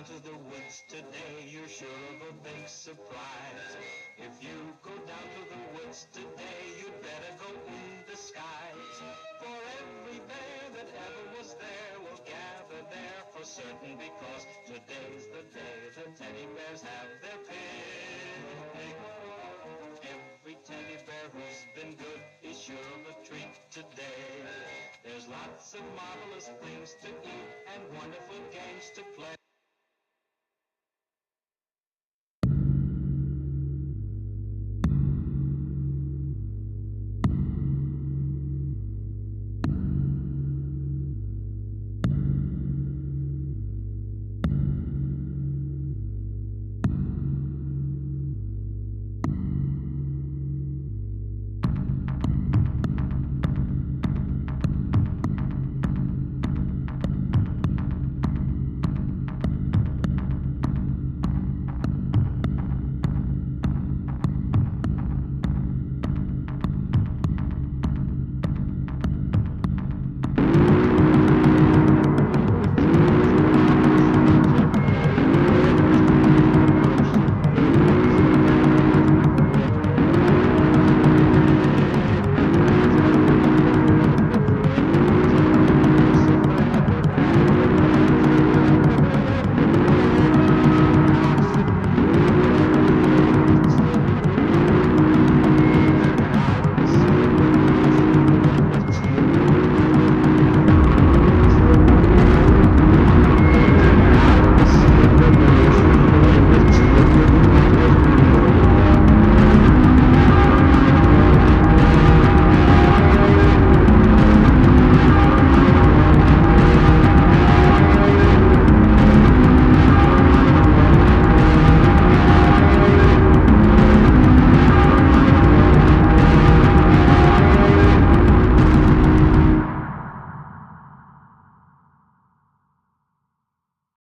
to the woods today, you're sure of a big surprise. If you go down to the woods today, you'd better go in disguise. For every bear that ever was there will gather there for certain, because today's the day the teddy bears have their picnic. Every teddy bear who's been good is sure of a treat today. There's lots of marvelous things to eat and wonderful games to play.